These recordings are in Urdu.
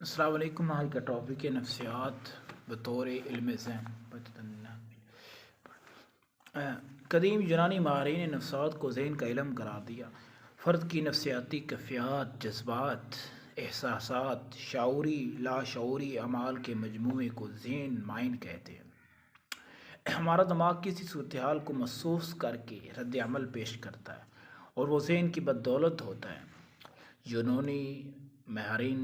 السلام علیکم۔ آج کا ٹاپک ہے نفسیات بطور علم ذہن۔ قدیم یونانی ماہرین نے نفسیات کو ذہن کا علم قرار دیا۔ فرد کی نفسیاتی کیفیات، جذبات، احساسات، شعوری لاشعوری اعمال کے مجموعے کو ذہن مائنڈ کہتے ہیں۔ ہمارا دماغ کسی صورتحال کو محسوس کر کے رد عمل پیش کرتا ہے اور وہ ذہن کی بدولت ہوتا ہے۔ یونانی ماہرین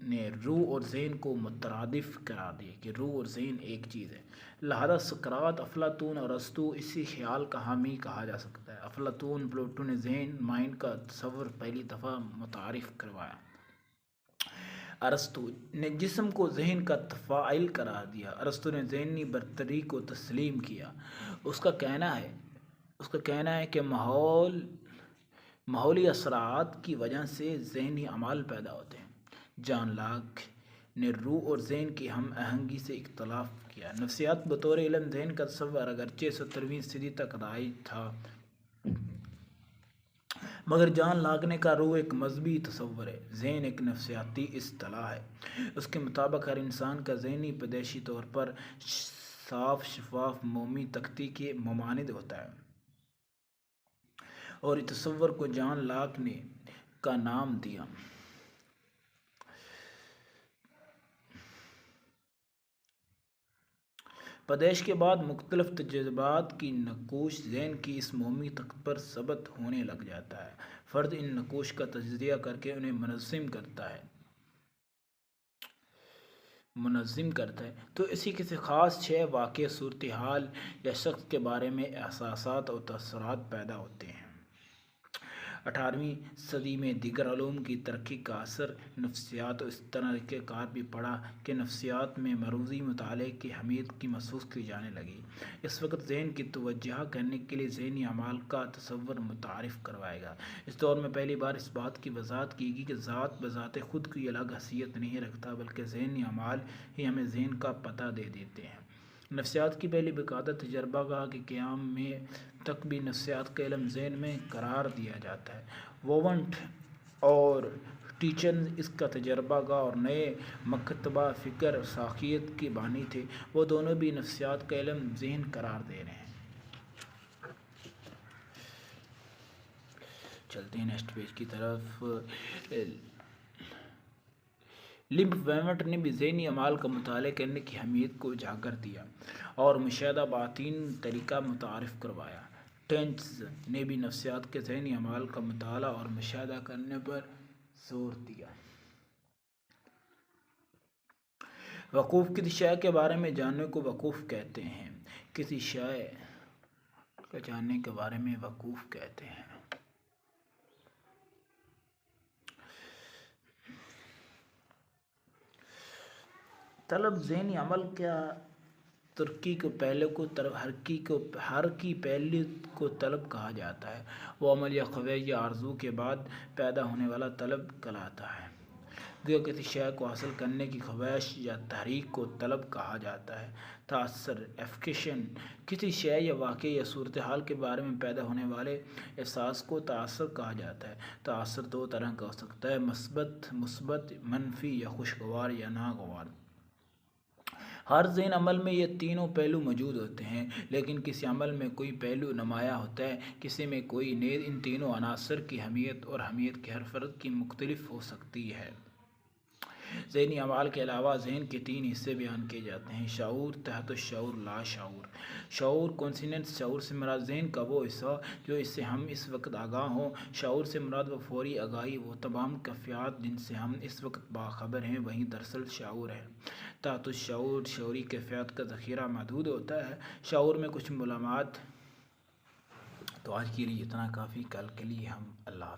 نے روح اور ذہن کو مترادف قرار دیا کہ روح اور ذہن ایک چیز ہے، لہذا سقراط، افلاطون اور ارسطو اسی خیال کا حامی کہا جا سکتا ہے۔ افلاطون پلوٹو نے ذہن مائنڈ کا تصور پہلی دفعہ متعارف کروایا۔ ارسطو نے جسم کو ذہن کا فاعل قرار دیا۔ ارسطو نے ذہنی برتری کو تسلیم کیا۔ اس کا کہنا ہے کہ ماحولی اثرات کی وجہ سے ذہنی اعمال پیدا ہوتے ہیں۔ جان لاک نے روح اور ذہن کی ہم آہنگی سے اختلاف کیا۔ نفسیات بطور علم ذہن کا تصور اگرچہ 17ویں صدی تک رائج تھا، مگر جان لاک نے کہا روح ایک مذہبی تصور ہے، ذہن ایک نفسیاتی اصطلاح ہے۔ اس کے مطابق ہر انسان کا ذہنی پیدائشی طور پر صاف شفاف مومی تختی کے مماثل ہوتا ہے، اور اس تصور کو جان لاک نے کا نام دیا۔ پیدائش کے بعد مختلف تجربات کی نقوش ذہن کی اس مومی تخت پر ثبت ہونے لگ جاتا ہے۔ فرد ان نقوش کا تجزیہ کر کے انہیں منظم کرتا ہے تو اسی کسی خاص شے، واقعہ، صورتحال یا شخص کے بارے میں احساسات اور تاثرات پیدا ہوتے ہیں۔ 18ویں صدی میں دیگر علوم کی ترقی کا اثر نفسیات اور اس طریقہ کار بھی پڑا کہ نفسیات میں مروزی مطالعے کی اہمیت کی محسوس کی جانے لگی۔ اس وقت ذہن کی توجہ کرنے کے لیے ذہنی اعمال کا تصور متعارف کروایا گیا۔ اس دور میں پہلی بار اس بات کی وضاحت کی گئی کہ ذات بذات خود کوئی الگ حیثیت نہیں رکھتا، بلکہ ذہنی اعمال ہی ہمیں ذہن کا پتہ دے دیتے ہیں۔ نفسیات کی پہلی باقاعدہ تجربہ گاہ کے قیام میں تک بھی نفسیات کا علم ذہن میں قرار دیا جاتا ہے۔ وونٹ اور ٹیچن اس کا تجربہ گاہ اور نئے مکتبہ فکر ساخیت کے بانی تھے۔ وہ دونوں بھی نفسیات کا علم ذہن قرار دے رہے ہیں۔ چلتے ہیں نیکسٹ پیج کی طرف۔ لمپ ویمٹ نے بھی ذہنی اعمال کا مطالعہ کرنے کی اہمیت کو اجاگر کیا اور مشاہدہ باطن طریقہ متعارف کروایا۔ ٹینچز نے بھی نفسیات کے ذہنی اعمال کا مطالعہ اور مشاہدہ کرنے پر زور دیا۔ وقوف کسی شے کے بارے میں جاننے کو وقوف کہتے ہیں۔ کسی شے کا جاننے کے بارے میں وقوف کہتے ہیں۔ طلب ذہنی عمل کیا ترقی کے پہلو کو حرکی پہلو کو طلب کہا جاتا ہے۔ وہ عمل یا خواہش یا آرزو کے بعد پیدا ہونے والا طلب کہلاتا ہے۔ گویا کسی شے کو حاصل کرنے کی خواہش یا تحریک کو طلب کہا جاتا ہے۔ تاثر، افیکشن، کسی شے یا واقعہ یا صورتحال کے بارے میں پیدا ہونے والے احساس کو تاثر کہا جاتا ہے۔ تاثر دو طرح کا ہو سکتا ہے، مثبت، منفی، یا خوشگوار یا ناگوار۔ ہر ذہن عمل میں یہ تینوں پہلو موجود ہوتے ہیں، لیکن کسی عمل میں کوئی پہلو نمایاں ہوتا ہے، کسی میں کوئی نیز۔ ان تینوں عناصر کی اہمیت اور اہمیت کی ہر فرد کی مختلف ہو سکتی ہے۔ ذہنی اعمال کے علاوہ ذہن کے تین حصے بیان کیے جاتے ہیں: شعور، تحت الشعور، لا شعور۔ شعور کانشسنس، شعور سے مراد ذہن کا وہ حصہ جو اس سے ہم اس وقت آگاہ ہوں۔ شعور سے مراد وہ فوری آگاہی، وہ تمام کیفیات جن سے ہم اس وقت باخبر ہیں، وہی دراصل شعور ہے۔ تحت الشعور، شعوری کیفیات کا ذخیرہ محدود ہوتا ہے۔ شعور میں کچھ معلومات۔ تو آج کے لیے اتنا کافی، کل کے لیے ہم اللہ